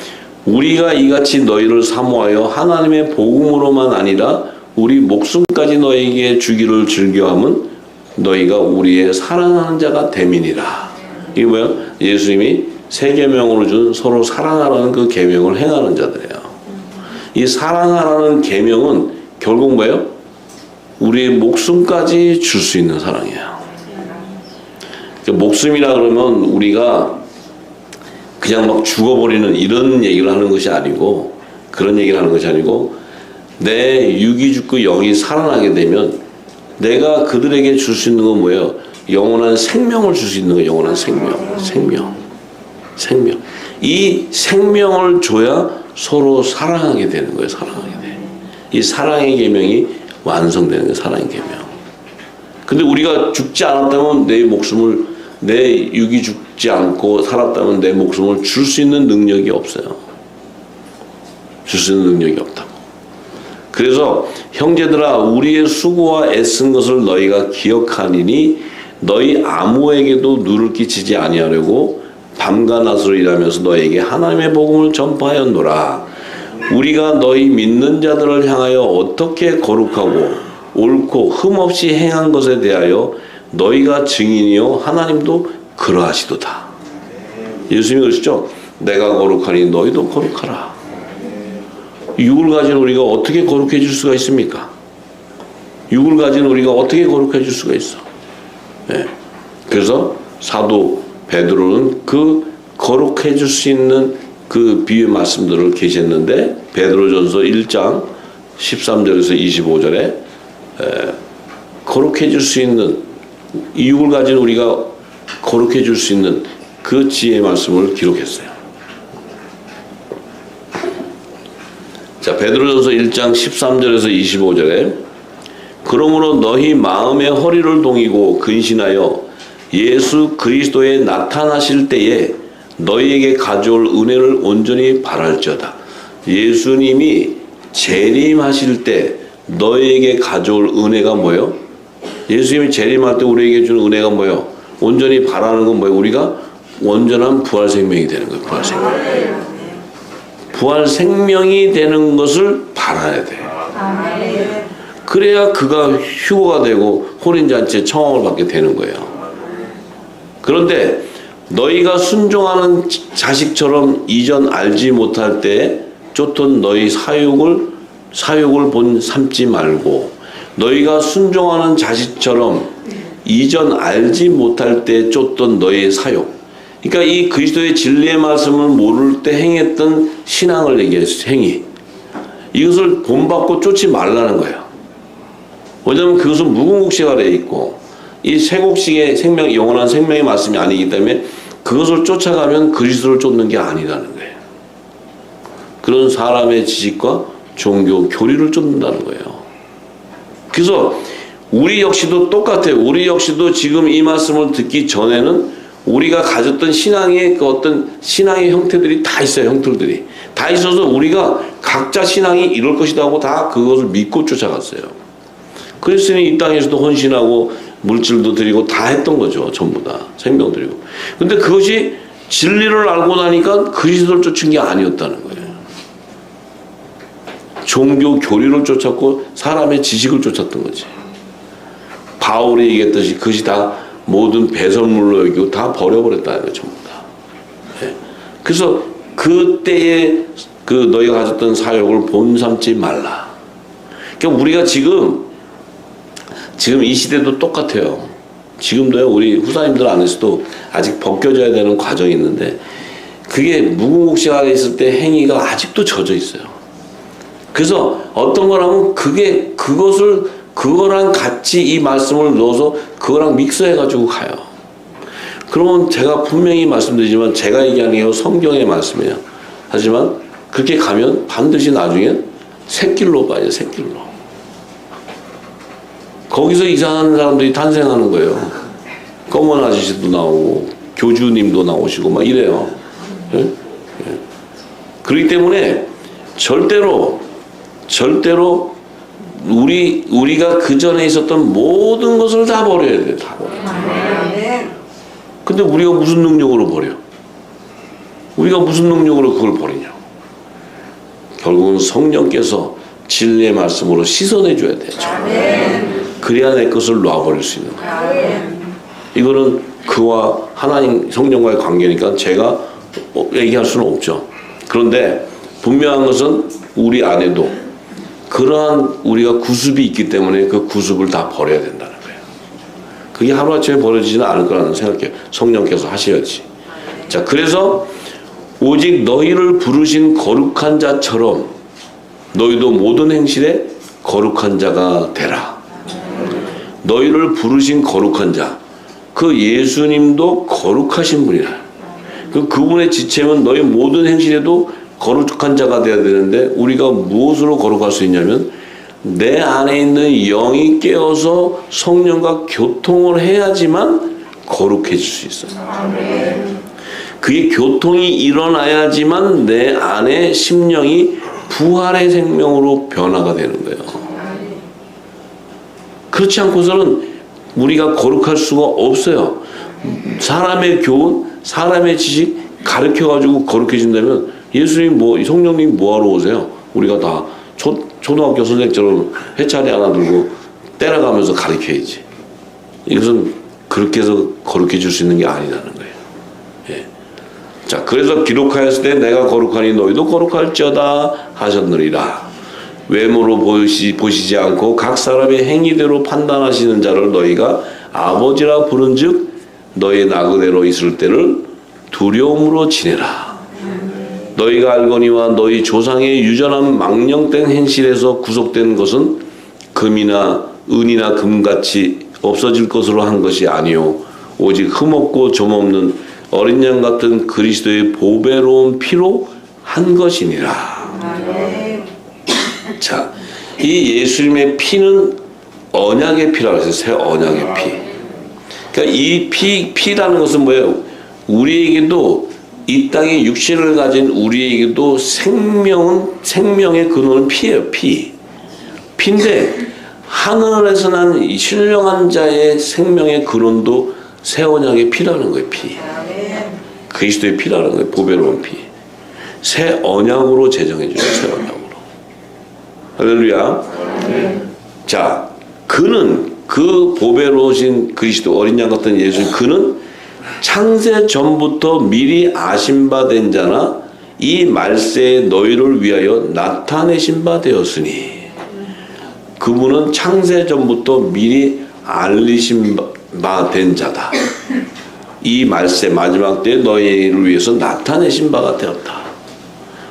우리가 이같이 너희를 사모하여 하나님의 복음으로만 아니라 우리 목숨까지 너희에게 주기를 즐겨함은 너희가 우리의 사랑하는 자가 됨이니라. 이게 뭐야? 예수님이 새 계명으로 준 서로 사랑하라는 그 계명을 행하는 자들이에요. 이 사랑하라는 계명은 결국 뭐예요? 우리의 목숨까지 줄 수 있는 사랑이에요. 목숨이라 그러면 우리가 그냥 막 죽어버리는 이런 얘기를 하는 것이 아니고, 그런 얘기를 하는 것이 아니고, 내 육이 죽고 영이 살아나게 되면 내가 그들에게 줄 수 있는 건 뭐예요? 영원한 생명을 줄 수 있는 거예요. 영원한 생명. 이 생명을 줘야 서로 사랑하게 되는 거예요. 사랑하게 돼. 이 사랑의 계명이 완성되는 거예요. 사랑의 계명. 근데 우리가 죽지 않았다면 내 육이 죽지 않고 살았다면 내 목숨을 줄 수 있는 능력이 없어요. 줄 수 있는 능력이 없다고. 그래서 형제들아, 우리의 수고와 애쓴 것을 너희가 기억하니니 너희 아무에게도 누를 끼치지 아니하려고 밤과 낮으로 일하면서 너희에게 하나님의 복음을 전파하였노라. 우리가 너희 믿는 자들을 향하여 어떻게 거룩하고 옳고 흠없이 행한 것에 대하여 너희가 증인이요 하나님도 그러하시도다. 예수님이 그러시죠? 내가 거룩하니 너희도 거룩하라. 육을 가진 우리가 어떻게 거룩해질 수가 있습니까? 육을 가진 우리가 어떻게 거룩해질 수가 있어? 네. 그래서 사도 베드로는 그 거룩해질 수 있는 그 비유의 말씀들을 계셨는데, 베드로전서 1장 13절에서 25절에 거룩해질 수 있는, 이 육을 가진 우리가 거룩해질 수 있는 그 지혜의 말씀을 기록했어요. 자, 베드로전서 1장 13절에서 25절에 그러므로 너희 마음의 허리를 동이고 근신하여 예수 그리스도에 나타나실 때에 너희에게 가져올 은혜를 온전히 바랄지어다. 예수님이 재림하실 때 너희에게 가져올 은혜가 뭐예요? 예수님이 재림할 때 우리에게 주는 은혜가 뭐예요? 온전히 바라는 건 뭐예요? 우리가 온전한 부활 생명이 되는 거예요. 부활 생명. 부활 생명이 되는 것을 바라야 돼. 그래야 그가 휴거가 되고 혼인잔치에 청함을 받게 되는 거예요. 그런데 너희가 순종하는 자식처럼 이전 알지 못할 때 쫓던 너희 사욕을 본 삼지 말고, 너희가 순종하는 자식처럼 이전 알지 못할 때 쫓던 너희의 사욕. 그러니까 이 그리스도의 진리의 말씀을 모를 때 행했던 신앙을 얘기했어요. 행위. 이것을 본받고 쫓지 말라는 거예요. 왜냐하면 그것은 무궁국시가 되어 있고 이 세곡식의 생명, 영원한 생명의 말씀이 아니기 때문에 그것을 쫓아가면 그리스도를 쫓는 게 아니라는 거예요. 그런 사람의 지식과 종교, 교리를 쫓는다는 거예요. 그래서 우리 역시도 똑같아요. 우리 역시도 지금 이 말씀을 듣기 전에는 우리가 가졌던 신앙의 그 어떤 신앙의 형태들이 다 있어요. 형태들이 다 있어서 우리가 각자 신앙이 이럴 것이다 하고 다 그것을 믿고 쫓아갔어요. 그랬으니 이 땅에서도 헌신하고 물질도 드리고 다 했던 거죠. 전부 다 생명 드리고. 근데 그것이 진리를 알고 나니까 그리스도를 쫓은 게 아니었다는 거예요. 종교 교리를 쫓았고 사람의 지식을 쫓았던 거지. 바울이 얘기했듯이 그것이 다 모든 배설물로 여기고 다 버려버렸다는 거예요. 전부 다. 네. 그래서 그때의 그 너희가 가졌던 사욕을 본삼지 말라. 그러니까 우리가 지금 이 시대도 똑같아요. 지금도요, 우리 후사님들 안에서도 아직 벗겨져야 되는 과정이 있는데, 그게 무궁국시 안에 있을 때 행위가 아직도 젖어 있어요. 그래서 어떤 거라면 그거랑 같이 이 말씀을 넣어서 그거랑 믹스해가지고 가요. 그러면 제가 분명히 말씀드리지만 제가 얘기하는 게 성경의 말씀이에요. 하지만 그렇게 가면 반드시 나중에 새길로 빠져요. 새길로. 거기서 이상한 사람들이 탄생하는 거예요. 검은 아저씨도 나오고 교주님도 나오시고 막 이래요. 예? 예. 그렇기 때문에 절대로 우리가 그 전에 있었던 모든 것을 다 버려야 돼요. 다 버려야 돼요. 근데 우리가 무슨 능력으로 버려? 우리가 무슨 능력으로 그걸 버리냐? 결국은 성령께서 진리의 말씀으로 씻어내 줘야 돼요. 그래야 내 것을 놔버릴 수 있는 거예요. 이거는 그와 하나님 성령과의 관계니까 제가 얘기할 수는 없죠. 그런데 분명한 것은 우리 안에도 그러한 우리가 구습이 있기 때문에 그 구습을 다 버려야 된다는 거예요. 그게 하루아침에 버려지지는 않을 거라는 생각해요. 성령께서 하셔야지. 자, 그래서 오직 너희를 부르신 거룩한 자처럼 너희도 모든 행실에 거룩한 자가 되라. 너희를 부르신 거룩한 자, 그 예수님도 거룩하신 분이라. 그분의 지체면 너희 모든 행실에도 거룩한 자가 되어야 되는데 우리가 무엇으로 거룩할 수 있냐면 내 안에 있는 영이 깨어서 성령과 교통을 해야지만 거룩해질 수 있어요. 그게 교통이 일어나야지만 내 안에 심령이 부활의 생명으로 변화가 되는 거예요. 그렇지 않고서는 우리가 거룩할 수가 없어요. 사람의 교훈, 사람의 지식 가르쳐가지고 거룩해진다면 예수님 성령님 뭐하러 오세요? 우리가 다 초등학교 선생처럼 회차리 하나 들고 때려가면서 가르쳐야지. 이것은 그렇게 해서 거룩해질 수 있는 게 아니라는 거예요. 예. 자, 그래서 기록하였을 때 내가 거룩하니 너희도 거룩할지어다 하셨느니라. 외모로 보시지 않고 각 사람의 행위대로 판단하시는 자를 너희가 아버지라 부른즉 너희 나그네로 있을 때를 두려움으로 지내라. 너희가 알거니와 너희 조상의 유전한 망령된 행실에서 구속된 것은 금이나 은이나 금같이 없어질 것으로 한 것이 아니요 오직 흠없고 점없는 어린 양 같은 그리스도의 보배로운 피로 한 것이니라. 자, 이 예수님의 피는 언약의 피라고 해서 새 언약의 피. 그러니까 이 피라는 것은 뭐예요? 우리에게도 이 땅에 육신을 가진 우리에게도 생명의 근원은 피예요. 피인데 하늘에서 난 신령한 자의 생명의 근원도 새 언약의 피라는 거예요. 피. 그리스도의 피라는 거예요. 보배로운 피. 새 언약으로 제정해 줘요. 새 언약으로. 할렐루야. 자, 그는 그 보배로우신 그리스도 어린 양 같은 예수, 그는 창세 전부터 미리 아신 바 된 자나 이 말세에 너희를 위하여 나타내신 바 되었으니. 그분은 창세 전부터 미리 알리신 바 된 자다. 이 말세 마지막 때에 너희를 위해서 나타내신 바가 되었다.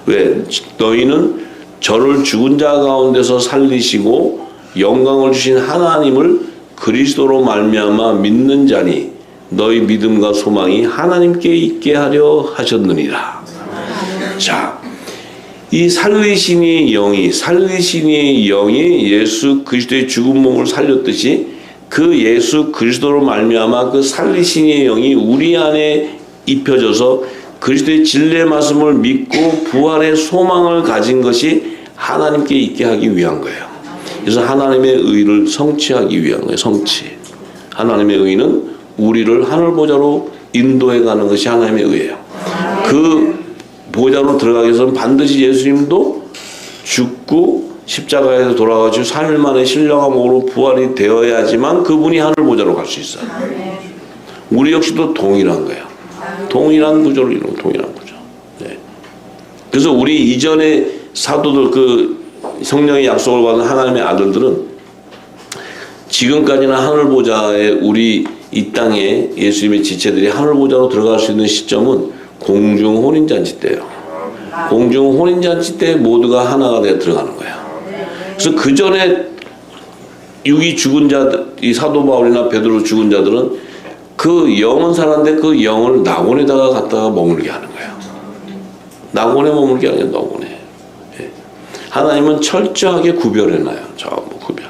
왜? 너희는 저를 죽은 자 가운데서 살리시고 영광을 주신 하나님을 그리스도로 말미암아 믿는 자니 너희 믿음과 소망이 하나님께 있게 하려 하셨느니라. 자, 이 살리신의 영이 예수 그리스도의 죽은 몸을 살렸듯이 그 예수 그리스도로 말미암아 그 살리신의 영이 우리 안에 입혀져서 그리스도의 진리의 말씀을 믿고 부활의 소망을 가진 것이 하나님께 있게 하기 위한 거예요. 그래서 하나님의 의를 성취하기 위한 거예요. 성취. 하나님의 의는 우리를 하늘 보좌로 인도해 가는 것이 하나님의 의예요. 그 보좌로 들어가기 위해서는 반드시 예수님도 죽고 십자가에서 돌아가시고 3일 만에 신령한 몸으로 부활이 되어야지만 그분이 하늘 보좌로 갈 수 있어요. 우리 역시도 동일한 거예요. 동일한 구조를 이루는 동일한 구조. 네. 그래서 우리 이전에 사도들 그 성령의 약속을 받은 하나님의 아들들은 지금까지나 하늘 보좌에 우리 이 땅에 예수님의 지체들이 하늘 보좌로 들어갈 수 있는 시점은 공중 혼인잔치 때예요. 공중 혼인잔치 때 모두가 하나가 되어 들어가는 거예요. 그래서 그 전에 육이 죽은 자들, 이 사도 바울이나 베드로 죽은 자들은 그 영은 살았는데 그 영을 낙원에다가 갖다가 머물게 하는 거예요. 낙원에 머물게 하는 게 낙원에. 예. 하나님은 철저하게 구별해놔요. 전부 구별.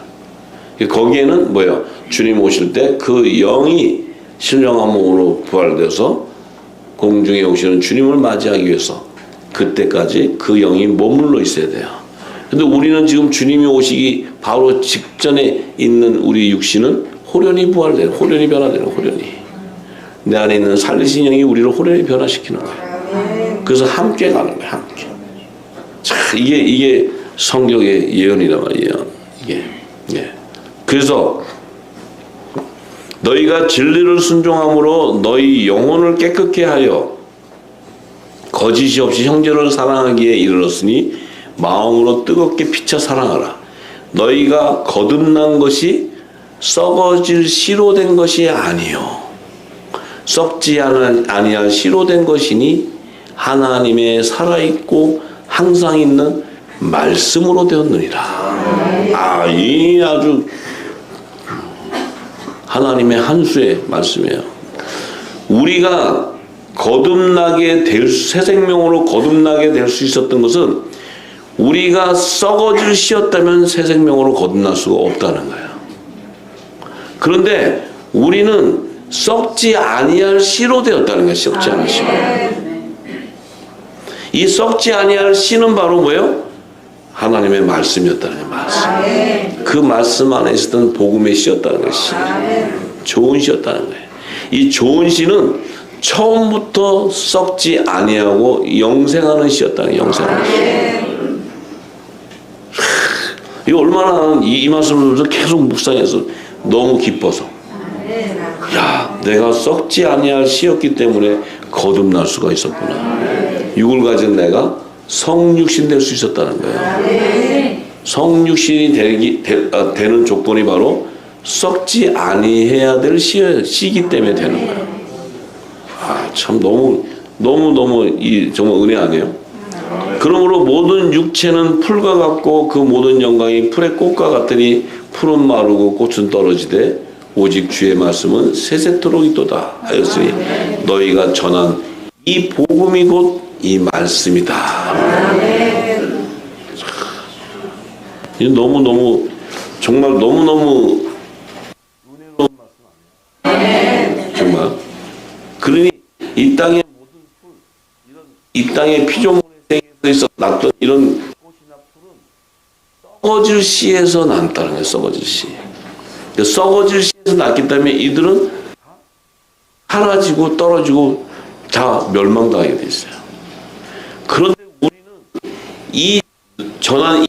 거기에는 뭐예요? 주님 오실 때 그 영이 신령한 몸으로 부활돼서 공중에 오시는 주님을 맞이하기 위해서 그때까지 그 영이 머물러 있어야 돼요. 근데 우리는 지금 주님이 오시기 바로 직전에 있는 우리 육신은 호련히 부활되는, 호련히 변화되는, 호련히. 내 안에 있는 살리신 영이 우리를 호련히 변화시키는 거예요. 그래서 함께 가는 거예요. 함께. 자, 이게 성경의 예언이란 말이에요. 이게. 예. 그래서 너희가 진리를 순종함으로 너희 영혼을 깨끗게 하여 거짓이 없이 형제를 사랑하기에 이르렀으니 마음으로 뜨겁게 피차 사랑하라. 너희가 거듭난 것이 썩어질 씨로 된 것이 아니요 썩지 아니할 씨로 된 것이니 하나님의 살아있고 항상 있는 말씀으로 되었느니라. 이 아주 하나님의 한 수의 말씀이에요. 우리가 거듭나게 될 새 생명으로 거듭나게 될 수 있었던 것은 우리가 썩어질 씨였다면 새 생명으로 거듭날 수가 없다는 거예요. 그런데 우리는 썩지 아니할 씨로 되었다는 거예요. 썩지 아니할 씨로. 이 썩지 아니할 씨는 바로 뭐예요? 하나님의 말씀이었다는 거예요. 말씀. 그 말씀 안에 있었던 복음의 씨였다는 것이 좋은 씨였다는 거예요. 이 좋은 씨는 처음부터 썩지 아니하고 영생하는 씨였다는 거예요. 영생하는 씨. 이거 얼마나 이 말씀을 계속 묵상해서 너무 기뻐서 야, 내가 썩지 아니할 씨였기 때문에 거듭날 수가 있었구나. 육을 가진 내가 성육신 될 수 있었다는 거예요. 성육신이 되는 조건이 바로 썩지 아니해야 될 씨이기 때문에 되는 거예요. 참 너무 정말 은혜 아니에요? 그러므로 모든 육체는 풀과 같고 그 모든 영광이 풀의 꽃과 같으니 풀은 마르고 꽃은 떨어지되 오직 주의 말씀은 세세토록 있도다 하였으니 너희가 전한 이 복음이 곧 이 말씀이다. 너무 정말 너무 은혜로운 말씀 아니에요? 정말. 그러니 이 땅의 모든 풀, 이 땅의 피조물의 세계에서 났던 이런 꽃이나 풀은 썩어질 씨에서 났다는 거예요. 썩어질 씨. 썩어질 씨에서 났기 때문에 이들은 사라지고 떨어지고 다 멸망당하게 돼 있어요. 그런데 우리는 예수님이 전한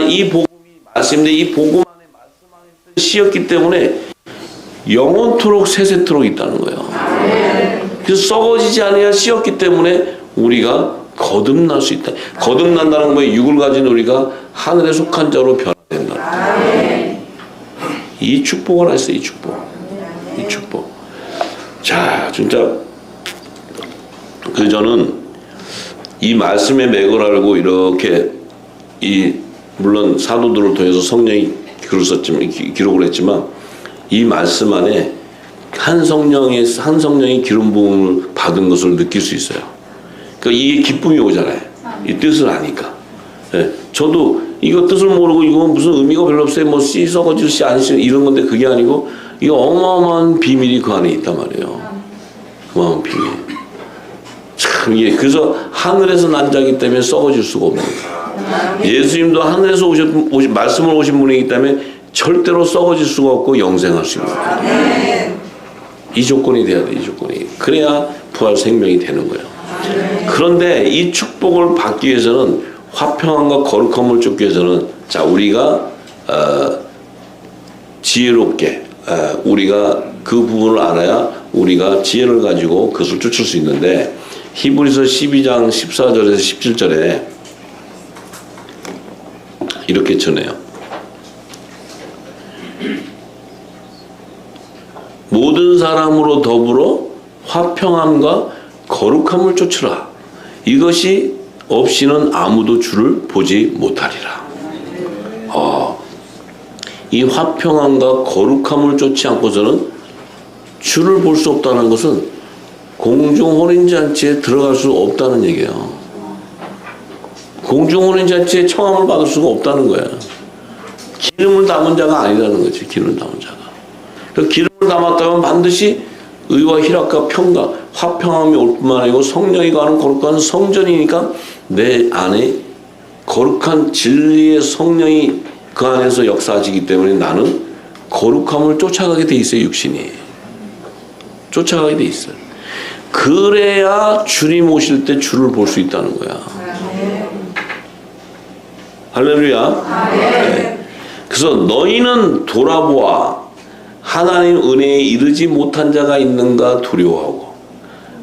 이 복음이 말씀인데 이 복음 안에 말씀 안에 있던 씨였기 때문에 영원토록 세세토록 있다는 거예요. 그래서 썩어지지 않아야 씨였기 때문에 우리가 거듭날 수 있다. 거듭난다는 건 뭐예요? 육을 가진 우리가 하늘에 속한 자로 변화된다. 이 축복을 하셨어요. 이 축복. 자, 진짜 저는 이 말씀의 맥을 알고 이렇게 물론 사도들을 통해서 성령이 기록을 했지만 이 말씀 안에 한 성령이 기름 부음을 받은 것을 느낄 수 있어요. 그러니까 이게 기쁨이 오잖아요. 이 뜻을 아니까. 네. 저도 이거 뜻을 모르고 이거 무슨 의미가 별로 없어요. 뭐 씨 썩어질 씨 안 씨 이런 건데 그게 아니고 이거 어마어마한 비밀이 그 안에 있단 말이에요. 어마어마한 비밀. 참 이게 그래서 하늘에서 난 자이기 때문에 썩어질 수가 없는 거예요. 예수님도 하늘에서 말씀을 오신 분이기 때문에 절대로 썩어질 수가 없고 영생할 수 있는 거예요. 이 조건이 돼야 돼. 이 조건이. 그래야 부활 생명이 되는 거예요. 그런데 이 축복을 받기 위해서는 화평함과 거룩함을 쫓기 위해서는 자 우리가 지혜롭게 우리가 그 부분을 알아야 우리가 지혜를 가지고 그것을 쫓을 수 있는데 히브리서 12장 14절에서 17절에 이렇게 전해요. 모든 사람으로 더불어 화평함과 거룩함을 쫓으라. 이것이 없이는 아무도 주를 보지 못하리라. 이 화평함과 거룩함을 쫓지 않고서는 주를 볼 수 없다는 것은 공중혼인잔치에 들어갈 수 없다는 얘기예요. 공중혼인잔치에 청함을 받을 수가 없다는 거예요. 기름을 담은 자가 아니라는 거지. 기름을 담은 자가. 그 기름을 담았다면 반드시 의와 희락과 평강, 화평함이 올 뿐만 아니고 성령이 가는 거룩한 성전이니까 내 안에 거룩한 진리의 성령이 그 안에서 역사하시기 때문에 나는 거룩함을 쫓아가게 돼 있어요. 육신이. 쫓아가게 돼 있어요. 그래야 주님 오실 때 주를 볼 수 있다는 거야. 할렐루야. 네. 그래서 너희는 돌아보아 하나님 은혜에 이르지 못한 자가 있는가 두려워하고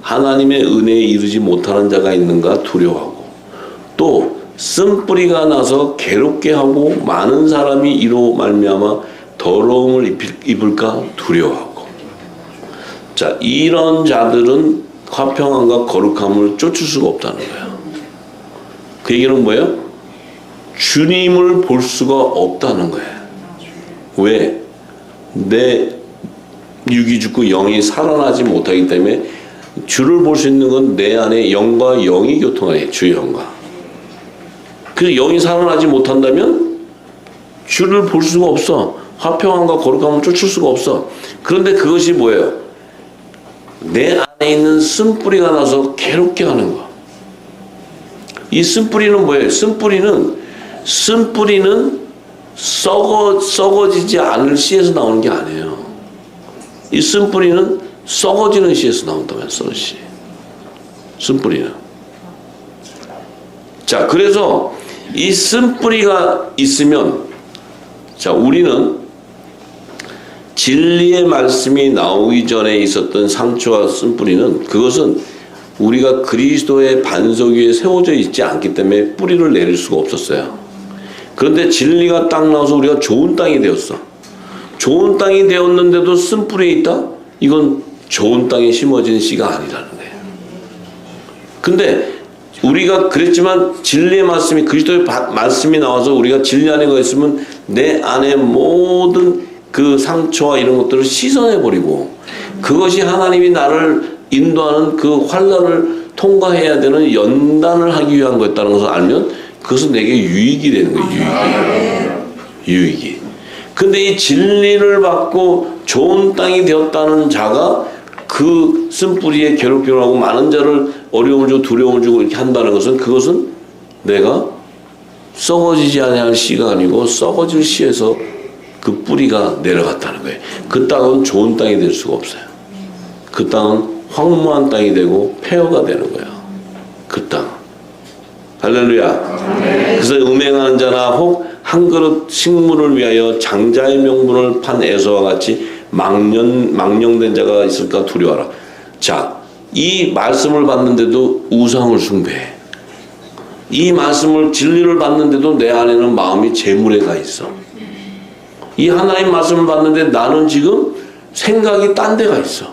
하나님의 은혜에 이르지 못하는 자가 있는가 두려워하고 또 쓴뿌리가 나서 괴롭게 하고 많은 사람이 이로 말미암아 더러움을 입을까 두려워하고. 자, 이런 자들은 화평함과 거룩함을 쫓을 수가 없다는 거예요. 그 얘기는 뭐예요? 주님을 볼 수가 없다는 거예요. 왜? 내 육이 죽고 영이 살아나지 못하기 때문에 주를 볼 수 있는 건 내 안에 영과 영이 교통하네. 주의 영과. 그래서 영이 살아나지 못한다면 주를 볼 수가 없어. 화평함과 거룩함을 쫓을 수가 없어. 그런데 그것이 뭐예요? 내 안에 있는 쓴뿌리가 나서 괴롭게 하는 거. 이 쓴뿌리는 뭐예요? 쓴뿌리는 썩어지지 않을 씨에서 나오는 게 아니에요. 이 쓴뿌리는 썩어지는 씨에서 나온다면 썩은 씨. 쓴뿌리는. 자, 그래서 이 쓴뿌리가 있으면, 자, 우리는 진리의 말씀이 나오기 전에 있었던 상처와 쓴뿌리는 그것은 우리가 그리스도의 반석 위에 세워져 있지 않기 때문에 뿌리를 내릴 수가 없었어요. 그런데 진리가 딱 나와서 우리가 좋은 땅이 되었어. 좋은 땅이 되었는데도 쓴뿌리에 있다? 이건 좋은 땅에 심어진 씨가 아니라는 거예요. 근데 우리가 그랬지만 진리의 말씀이 그리스도의 말씀이 나와서 우리가 진리 안에 거했으면 내 안에 모든 그 상처와 이런 것들을 씻어내버리고 그것이 하나님이 나를 인도하는 그 환난을 통과해야 되는 연단을 하기 위한 거였다는 것을 알면 그것은 내게 유익이 되는 거예요. 유익이. 근데 이 진리를 받고 좋은 땅이 되었다는 자가 그 쓴뿌리에 괴롭힘을 하고 많은 자를 어려움을 주고 두려움을 주고 이렇게 한다는 것은 그것은 내가 썩어지지 아니할 씨가 아니고 썩어질 씨에서 그 뿌리가 내려갔다는 거예요. 그 땅은 좋은 땅이 될 수가 없어요. 그 땅은 황무한 땅이 되고 폐허가 되는 거예요. 그 땅. 할렐루야. 그래서 음행하는 자나 혹 한 그릇 식물을 위하여 장자의 명분을 판 에서와 같이 망령된 자가 있을까 두려워하라. 자, 이 말씀을 받는데도 우상을 숭배해. 이 말씀을 진리를 받는데도 내 안에는 마음이 재물에 가 있어. 이 하나님 말씀을 받는데 나는 지금 생각이 딴 데가 있어.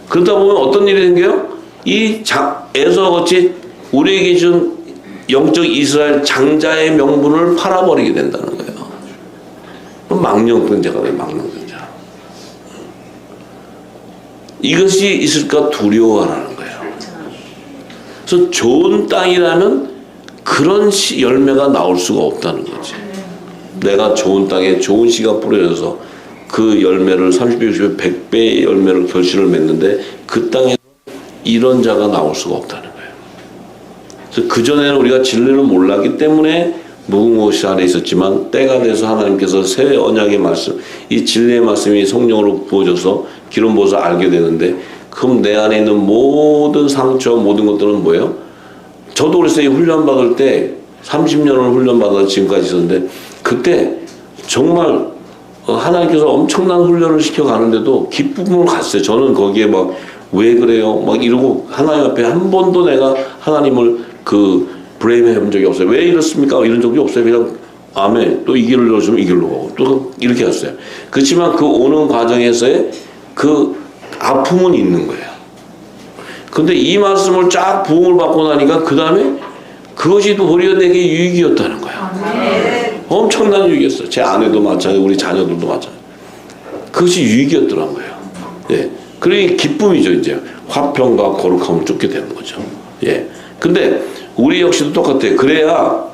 그러다 보면 어떤 일이 생겨요? 이 에서와 같이 우리에게 준 영적 이스라엘 장자의 명분을 팔아버리게 된다는 거예요. 그럼 망령된 자가 돼요. 망령된 자. 이것이 있을까 두려워하라는 거예요. 그래서 좋은 땅이라면 그런 열매가 나올 수가 없다는 거지. 내가 좋은 땅에 좋은 씨가 뿌려져서 그 열매를 30배, 60배, 100배의 열매를 결실을 맺는데 그 땅에 이런 자가 나올 수가 없다는 거예요. 그래서 그전에는 우리가 진리를 몰랐기 때문에 무궁무시 안에 있었지만 때가 돼서 하나님께서 새 언약의 말씀, 이 진리의 말씀이 성령으로 부어져서 기름 부어서 알게 되는데 그럼 내 안에 있는 모든 상처 모든 것들은 뭐예요? 저도 그랬어요. 훈련 받을 때 30년을 훈련 받아 지금까지 있었는데 그때 정말 하나님께서 엄청난 훈련을 시켜가는데도 기쁨을 갔어요. 저는 거기에 막 왜 그래요? 막 이러고 하나님 앞에 한 번도 내가 하나님을 브레임해 본 적이 없어요. 왜 이렇습니까? 이런 적이 없어요. 그냥 아멘. 또 이 길을 넣어주면 이 길로 가고 또 이렇게 했어요. 그렇지만 그 오는 과정에서의 그 아픔은 있는 거예요. 근데 이 말씀을 쫙 부흥을 받고 나니까 그 다음에 그것이 도리어 내게 유익이었다는 거예요. 엄청난 유익이었어요. 제 아내도 마찬가지고 우리 자녀들도 마찬가지고. 그것이 유익이었더란 거예요. 예. 그러니 기쁨이죠. 이제 화평과 거룩함을 쫓게 되는 거죠. 예. 근데 우리 역시도 똑같아요. 그래야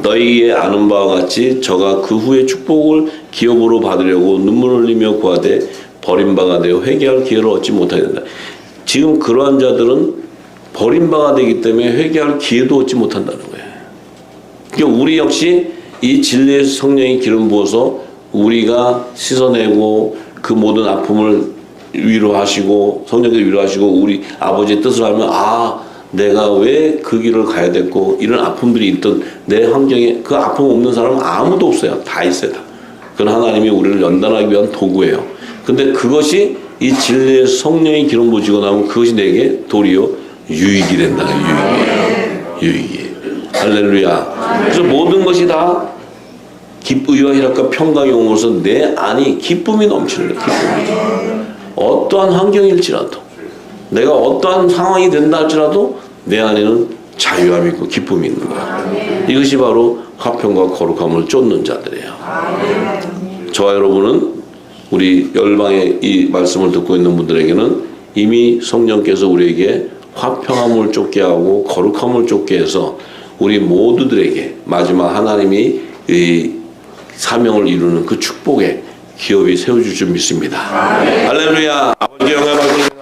너희의 아는 바와 같이 저가 그 후에 축복을 기업으로 받으려고 눈물을 흘리며 구하되 버림바가 되어 회개할 기회를 얻지 못하게 된다. 지금 그러한 자들은 버림바가 되기 때문에 회개할 기회도 얻지 못한다는 거예요. 그러니까 우리 역시 이 진리의 성령이 기름 부어서 우리가 씻어내고 그 모든 아픔을 위로하시고 성령께서 위로하시고 우리 아버지의 뜻을 알면 내가 왜 그 길을 가야 됐고 이런 아픔들이 있던 내 환경에 그 아픔 없는 사람은 아무도 없어요. 다 있어요. 다. 그건 하나님이 우리를 연단하기 위한 도구예요. 근데 그것이 이 진리의 성령의 기름 부어지고 나면 그것이 내게 도리어 유익이 된다. 유익이에요. 할렐루야. 그래서 모든 것이 다 의와 희락과 평강이 오면서 내 안이 기쁨이 넘치는 거예요. 기쁨이. 어떠한 환경일지라도 내가 어떠한 상황이 된다 할지라도 내 안에는 자유함이 있고 기쁨이 있는 거야. 이것이 바로 화평과 거룩함을 쫓는 자들이에요. 저와 여러분은 우리 열방의 이 말씀을 듣고 있는 분들에게는 이미 성령께서 우리에게 화평함을 쫓게 하고 거룩함을 쫓게 해서 우리 모두들에게 마지막 하나님이 이 사명을 이루는 그 축복의 기업이 세워줄 줄 믿습니다. 할렐루야. 아버지 영광 받으시고